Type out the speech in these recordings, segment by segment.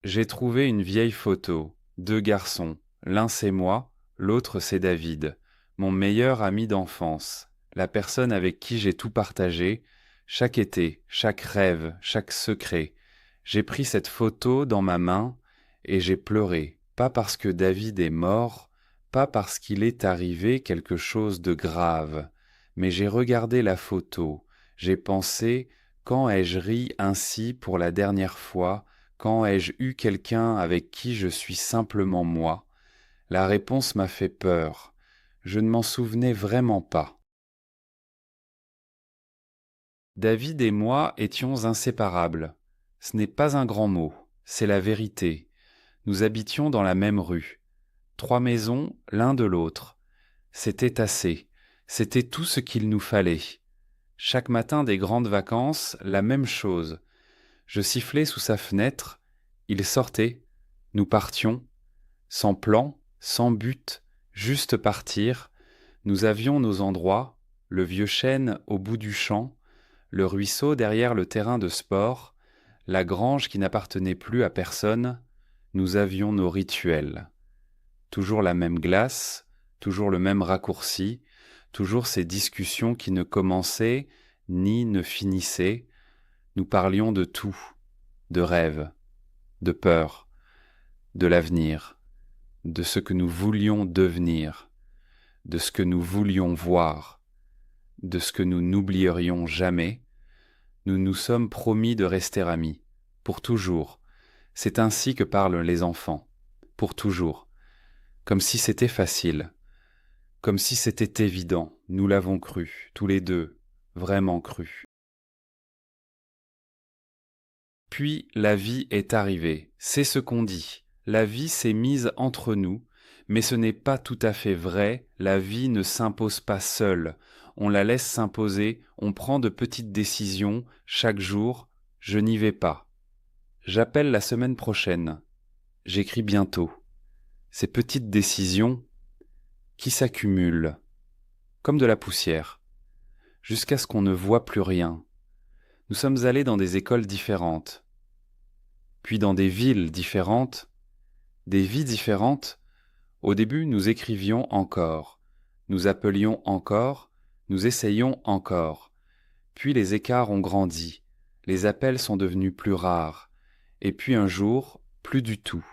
J'ai trouvé une vieille photo, deux garçons, l'un c'est moi, l'autre c'est David, mon meilleur ami d'enfance, la personne avec qui j'ai tout partagé, chaque été, chaque rêve, chaque secret. J'ai pris cette photo dans ma main et j'ai pleuré, pas parce que David est mort, pas parce qu'il est arrivé quelque chose de grave, mais j'ai regardé la photo, j'ai pensé, quand ai-je ri ainsi pour la dernière fois? Quand ai-je eu quelqu'un avec qui je suis simplement moi? La réponse m'a fait peur. Je ne m'en souvenais vraiment pas. David et moi étions inséparables. Ce n'est pas un grand mot, c'est la vérité. Nous habitions dans la même rue. 3 maisons l'un de l'autre. C'était assez. C'était tout ce qu'il nous fallait. Chaque matin des grandes vacances, la même chose. Je sifflais sous sa fenêtre. Il sortait. Nous partions. Sans plan, sans but, juste partir, nous avions nos endroits, le vieux chêne au bout du champ, le ruisseau derrière le terrain de sport, la grange qui n'appartenait plus à personne, nous avions nos rituels. Toujours la même glace, toujours le même raccourci, toujours ces discussions qui ne commençaient ni ne finissaient. Nous parlions de tout, de rêve, de peur, de l'avenir, de ce que nous voulions devenir, de ce que nous voulions voir, de ce que nous n'oublierions jamais. Nous nous sommes promis de rester amis, pour toujours. C'est ainsi que parlent les enfants, pour toujours, comme si c'était facile, comme si c'était évident. Nous l'avons cru, tous les deux, vraiment cru. Puis la vie est arrivée, c'est ce qu'on dit. La vie s'est mise entre nous, mais ce n'est pas tout à fait vrai, la vie ne s'impose pas seule. On la laisse s'imposer, on prend de petites décisions, chaque jour, je n'y vais pas. J'appelle la semaine prochaine. J'écris bientôt. Ces petites décisions qui s'accumulent, comme de la poussière, jusqu'à ce qu'on ne voit plus rien. Nous sommes allés dans des écoles différentes, puis dans des villes différentes, des vies différentes. Au début, nous écrivions encore, nous appelions encore, nous essayions encore. Puis les écarts ont grandi, les appels sont devenus plus rares. Et puis un jour, plus du tout.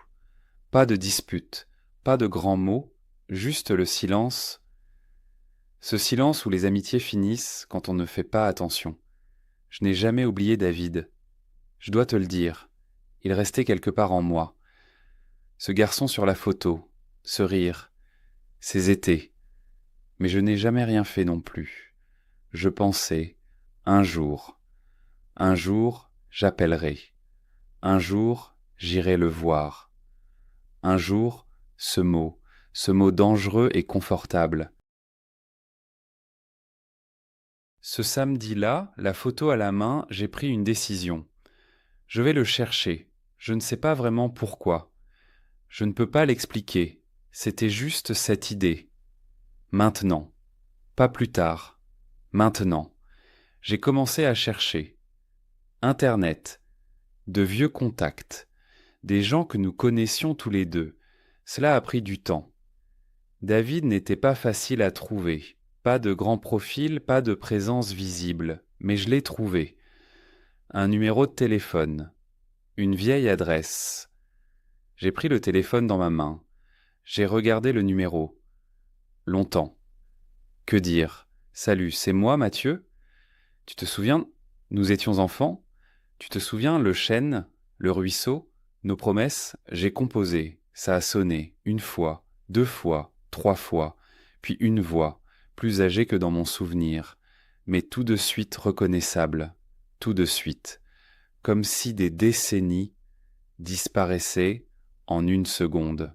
Pas de dispute, pas de grands mots, juste le silence. Ce silence où les amitiés finissent quand on ne fait pas attention. Je n'ai jamais oublié David. Je dois te le dire, il restait quelque part en moi. Ce garçon sur la photo, ce rire, ces étés. Mais je n'ai jamais rien fait non plus. Je pensais, un jour, j'appellerai. Un jour, j'irai le voir. Un jour, ce mot dangereux et confortable. Ce samedi-là, la photo à la main, j'ai pris une décision. Je vais le chercher. Je ne sais pas vraiment pourquoi. Je ne peux pas l'expliquer. C'était juste cette idée. Maintenant. Pas plus tard. Maintenant. J'ai commencé à chercher. Internet. De vieux contacts. Des gens que nous connaissions tous les deux. Cela a pris du temps. David n'était pas facile à trouver. Pas de grand profil, pas de présence visible. Mais je l'ai trouvé. Un numéro de téléphone. Une vieille adresse. J'ai pris le téléphone dans ma main. J'ai regardé le numéro. Longtemps. Que dire? Salut, c'est moi, Mathieu? Tu te souviens? Nous étions enfants? Tu te souviens, le chêne, le ruisseau, nos promesses? J'ai composé. Ça a sonné. Une fois, deux fois, trois fois, puis une voix, plus âgée que dans mon souvenir, mais tout de suite reconnaissable. Tout de suite. Comme si des décennies disparaissaient en une seconde.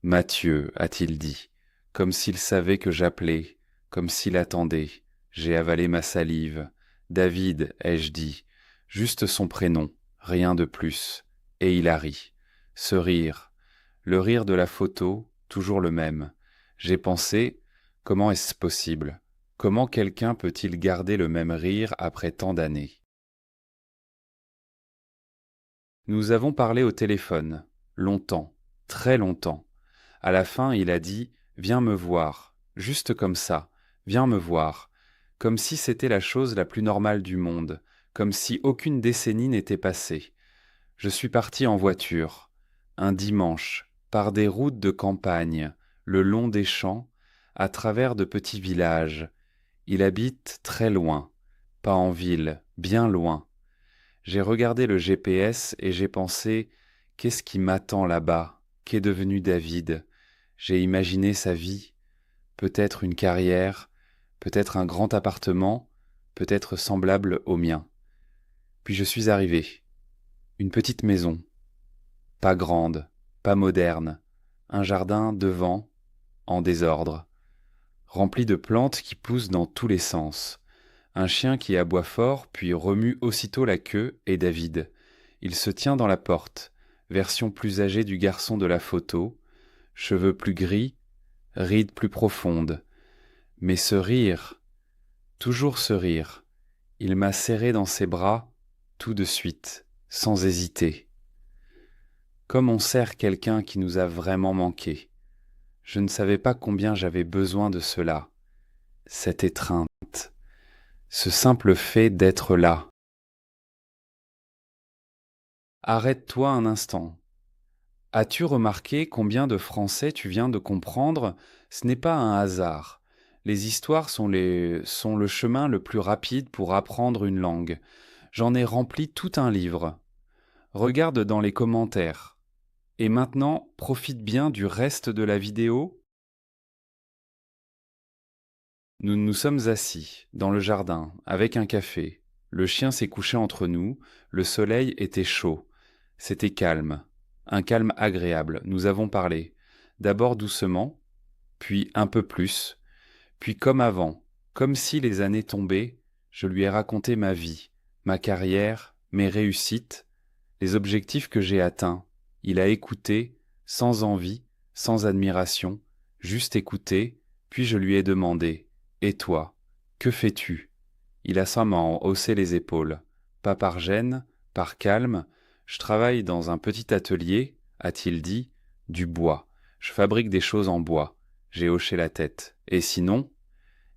Mathieu, a-t-il dit, comme s'il savait que j'appelais, comme s'il attendait. J'ai avalé ma salive. David, ai-je dit, juste son prénom, rien de plus. Et il a ri. Ce rire, le rire de la photo, toujours le même. J'ai pensé, comment est-ce possible? Comment quelqu'un peut-il garder le même rire après tant d'années? Nous avons parlé au téléphone, longtemps, très longtemps. À la fin, il a dit « Viens me voir », juste comme ça, « Viens me voir », comme si c'était la chose la plus normale du monde, comme si aucune décennie n'était passée. Je suis parti en voiture, un dimanche, par des routes de campagne, le long des champs, à travers de petits villages. Il habite très loin, pas en ville, bien loin. J'ai regardé le GPS et j'ai pensé, qu'est-ce qui m'attend là-bas? Qu'est devenu David? J'ai imaginé sa vie, peut-être une carrière, peut-être un grand appartement, peut-être semblable au mien. Puis je suis arrivé. Une petite maison, pas grande, pas moderne, un jardin devant, en désordre, rempli de plantes qui poussent dans tous les sens. Un chien qui aboie fort, puis remue aussitôt la queue, est David. Il se tient dans la porte, version plus âgée du garçon de la photo, cheveux plus gris, rides plus profondes. Mais ce rire, toujours ce rire, il m'a serré dans ses bras, tout de suite, sans hésiter. Comme on serre quelqu'un qui nous a vraiment manqué. Je ne savais pas combien j'avais besoin de cela, cette étreinte, ce simple fait d'être là. Arrête-toi un instant. As-tu remarqué combien de français tu viens de comprendre? Ce n'est pas un hasard. Les histoires sont le chemin le plus rapide pour apprendre une langue. J'en ai rempli tout un livre. Regarde dans les commentaires. Et maintenant, profite bien du reste de la vidéo. Nous nous sommes assis, dans le jardin, avec un café. Le chien s'est couché entre nous, le soleil était chaud. C'était calme, un calme agréable. Nous avons parlé, d'abord doucement, puis un peu plus, puis comme avant, comme si les années tombaient, je lui ai raconté ma vie, ma carrière, mes réussites, les objectifs que j'ai atteints. Il a écouté, sans envie, sans admiration, juste écouté, puis je lui ai demandé « Et toi, que fais-tu » Il a simplement haussé les épaules. Pas par gêne, par calme. Je travaille dans un petit atelier, a-t-il dit, du bois. Je fabrique des choses en bois. J'ai hoché la tête. Et sinon?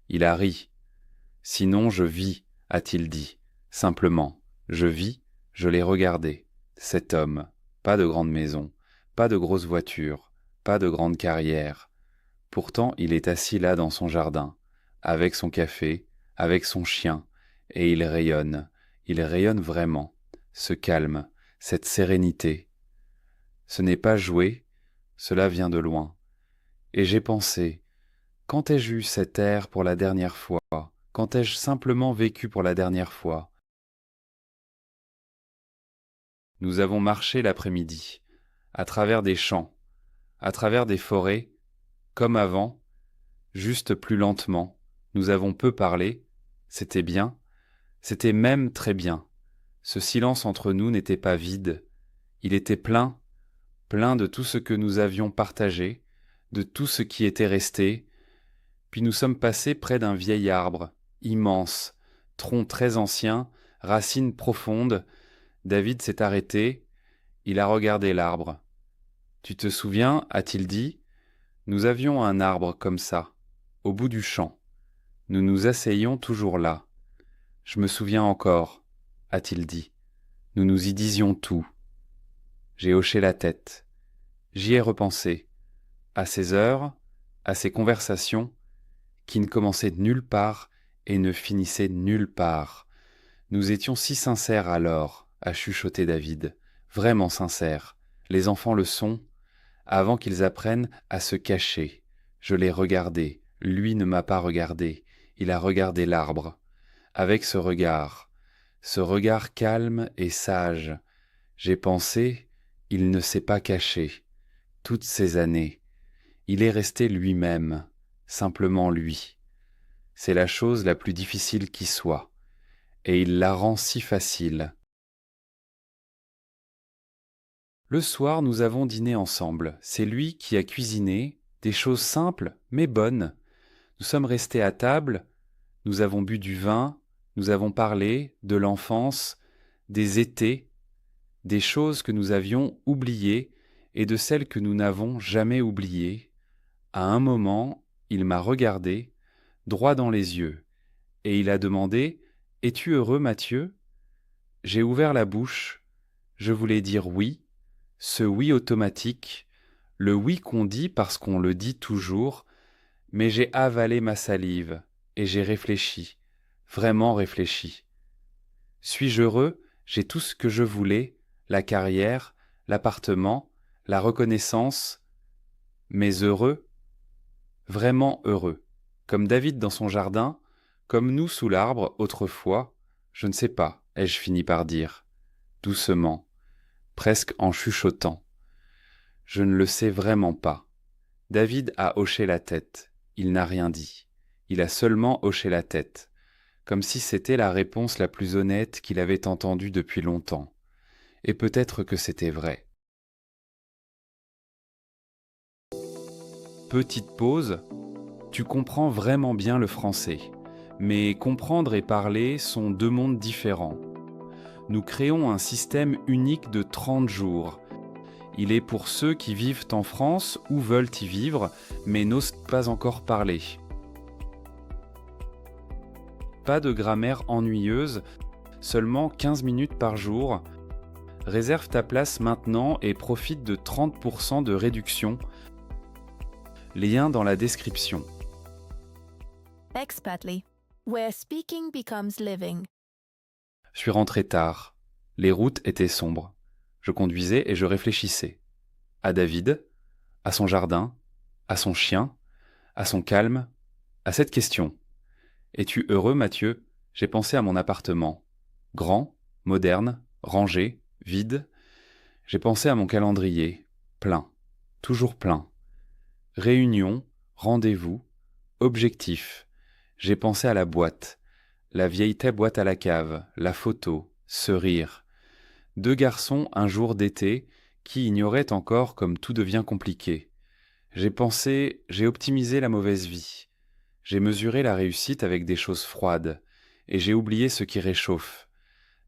Il a ri. Sinon, je vis, a-t-il dit. Simplement, je vis, je l'ai regardé. Cet homme, pas de grande maison, pas de grosse voiture, pas de grande carrière. Pourtant, il est assis là dans son jardin, avec son café, avec son chien, et il rayonne vraiment, ce calme, cette sérénité. Ce n'est pas joué, cela vient de loin. Et j'ai pensé, quand ai-je eu cet air pour la dernière fois? Quand ai-je simplement vécu pour la dernière fois? Nous avons marché l'après-midi, à travers des champs, à travers des forêts, comme avant, juste plus lentement. Nous avons peu parlé, c'était bien, c'était même très bien. Ce silence entre nous n'était pas vide, il était plein, plein de tout ce que nous avions partagé, de tout ce qui était resté. Puis nous sommes passés près d'un vieil arbre, immense, tronc très ancien, racines profondes. David s'est arrêté, il a regardé l'arbre. Tu te souviens, a-t-il dit, nous avions un arbre comme ça, au bout du champ. Nous nous asseyions toujours là. Je me souviens encore, a-t-il dit. Nous nous y disions tout. J'ai hoché la tête. J'y ai repensé. À ces heures, à ces conversations, qui ne commençaient de nulle part et ne finissaient de nulle part. Nous étions si sincères alors, a chuchoté David. Vraiment sincères. Les enfants le sont, avant qu'ils apprennent à se cacher. Je l'ai regardé. Lui ne m'a pas regardé. Il a regardé l'arbre. Avec ce regard calme et sage, j'ai pensé, il ne s'est pas caché. Toutes ces années, il est resté lui-même, simplement lui. C'est la chose la plus difficile qui soit, et il la rend si facile. Le soir, nous avons dîné ensemble. C'est lui qui a cuisiné, des choses simples mais bonnes. Nous sommes restés à table, nous avons bu du vin, nous avons parlé de l'enfance, des étés. des choses que nous avions oubliées et de celles que nous n'avons jamais oubliées. À un moment, il m'a regardé, droit dans les yeux, et il a demandé « Es-tu heureux, Mathieu ?» J'ai ouvert la bouche, je voulais dire oui, ce oui automatique, le oui qu'on dit parce qu'on le dit toujours, mais j'ai avalé ma salive et j'ai réfléchi, vraiment réfléchi. Suis-je heureux? J'ai tout ce que je voulais, la carrière, l'appartement, la reconnaissance, mais heureux? Vraiment heureux. Comme David dans son jardin, comme nous sous l'arbre autrefois, je ne sais pas, ai-je fini par dire, doucement, presque en chuchotant. Je ne le sais vraiment pas. David a hoché la tête. Il n'a rien dit. Il a seulement hoché la tête, comme si c'était la réponse la plus honnête qu'il avait entendue depuis longtemps. Et peut-être que c'était vrai. Petite pause. Tu comprends vraiment bien le français, mais comprendre et parler sont deux mondes différents. Nous créons un système unique de 30 jours. Il est pour ceux qui vivent en France ou veulent y vivre, mais n'osent pas encore parler. Pas de grammaire ennuyeuse, seulement 15 minutes par jour. Réserve ta place maintenant et profite de 30% de réduction. Lien dans la description. Expatly, where speaking becomes living. Je suis rentré tard. Les routes étaient sombres. Je conduisais et je réfléchissais. À David, à son jardin, à son chien, à son calme, à cette question. Es-tu heureux, Mathieu? J'ai pensé à mon appartement. Grand, moderne, rangé, vide. J'ai pensé à mon calendrier. Plein. Toujours plein. Réunion, rendez-vous, objectif. J'ai pensé à la boîte. La vieille boîte à la cave, la photo, ce rire. 2 garçons un jour d'été qui ignoraient encore comme tout devient compliqué. J'ai pensé, j'ai optimisé la mauvaise vie. J'ai mesuré la réussite avec des choses froides, et j'ai oublié ce qui réchauffe.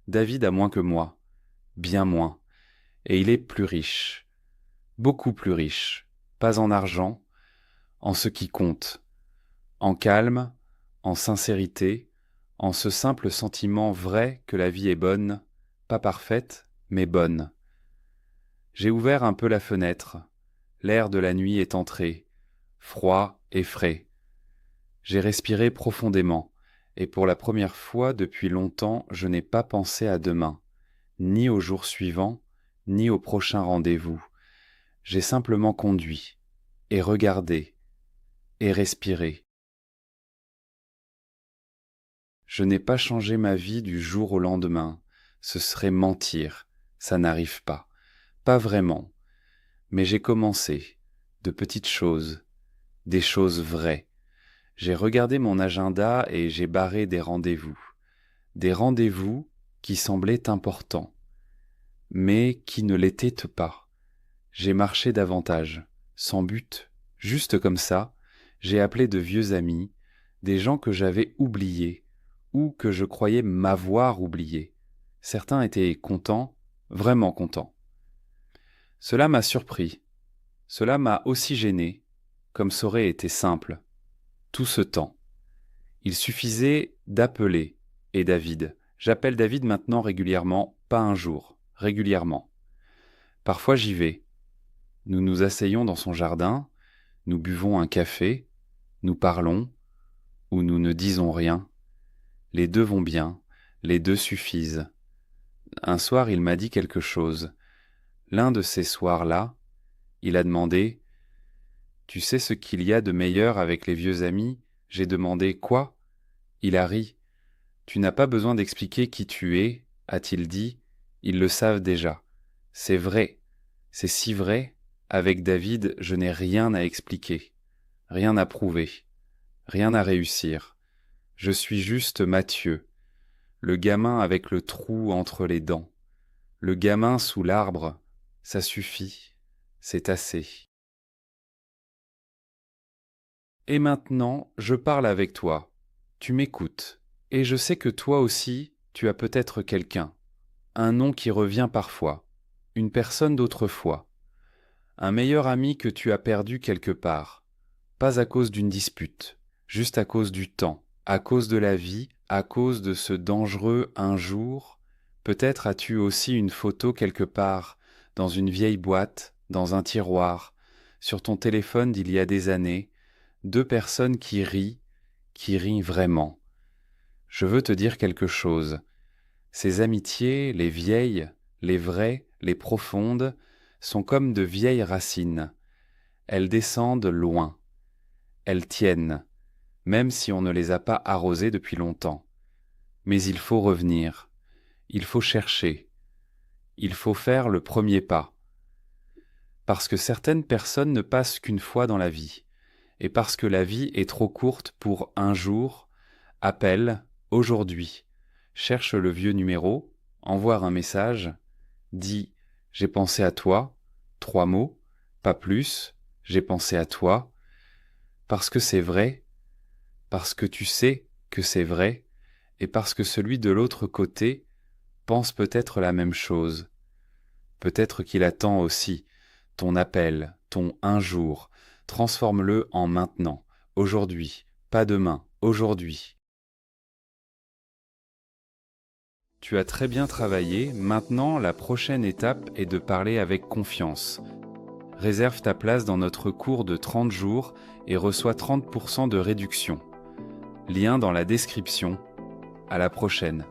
David a moins que moi, bien moins, et il est plus riche, beaucoup plus riche, pas en argent, en ce qui compte, en calme, en sincérité, en ce simple sentiment vrai que la vie est bonne, pas parfaite, mais bonne. J'ai ouvert un peu la fenêtre, l'air de la nuit est entré, froid et frais. J'ai respiré profondément, et pour la première fois depuis longtemps, je n'ai pas pensé à demain, ni au jour suivant, ni au prochain rendez-vous. J'ai simplement conduit, et regardé, et respiré. Je n'ai pas changé ma vie du jour au lendemain. Ce serait mentir. Ça n'arrive pas. Pas vraiment. Mais j'ai commencé. De petites choses. Des choses vraies. J'ai regardé mon agenda et j'ai barré des rendez-vous. Des rendez-vous qui semblaient importants, mais qui ne l'étaient pas. J'ai marché davantage, sans but, juste comme ça. J'ai appelé de vieux amis, des gens que j'avais oubliés, ou que je croyais m'avoir oubliés. Certains étaient contents, vraiment contents. Cela m'a surpris. Cela m'a aussi gêné, comme ça aurait été simple. Tout ce temps. Il suffisait d'appeler. Et David. J'appelle David maintenant régulièrement, pas un jour, régulièrement. Parfois j'y vais. Nous nous asseyons dans son jardin, nous buvons un café, nous parlons, ou nous ne disons rien. Les deux vont bien, les deux suffisent. Un soir, il m'a dit quelque chose. L'un de ces soirs-là, il a demandé « Tu sais ce qu'il y a de meilleur avec les vieux amis ?» J'ai demandé « Quoi ?» Il a ri. « Tu n'as pas besoin d'expliquer qui tu es, a-t-il dit, ils le savent déjà. C'est vrai, c'est si vrai, avec David, je n'ai rien à expliquer, rien à prouver, rien à réussir. Je suis juste Mathieu, le gamin avec le trou entre les dents, le gamin sous l'arbre, ça suffit, c'est assez. Et maintenant, je parle avec toi, tu m'écoutes, et je sais que toi aussi, tu as peut-être quelqu'un, Un nom qui revient parfois, une personne d'autrefois, un meilleur ami que tu as perdu quelque part, pas à cause d'une dispute, juste à cause du temps, à cause de la vie, à cause de ce dangereux un jour. Peut-être as-tu aussi une photo quelque part, dans une vieille boîte, dans un tiroir, sur ton téléphone d'il y a des années, deux personnes qui rient vraiment. Je veux te dire quelque chose. Ces amitiés, les vieilles, les vraies, les profondes, sont comme de vieilles racines. Elles descendent loin. Elles tiennent, même si on ne les a pas arrosées depuis longtemps. Mais il faut revenir. Il faut chercher. Il faut faire le premier pas. Parce que certaines personnes ne passent qu'une fois dans la vie. Et parce que la vie est trop courte pour un jour, appelle aujourd'hui. Cherche le vieux numéro, envoie un message, dis « J'ai pensé à toi », 3 mots, pas plus, j'ai pensé à toi, parce que c'est vrai, parce que tu sais que c'est vrai, et parce que celui de l'autre côté pense peut-être la même chose. Peut-être qu'il attend aussi ton appel, ton un jour, transforme-le en maintenant, aujourd'hui, pas demain, aujourd'hui. Tu as très bien travaillé, maintenant la prochaine étape est de parler avec confiance. Réserve ta place dans notre cours de 30 jours et reçois 30% de réduction. Lien dans la description. À la prochaine.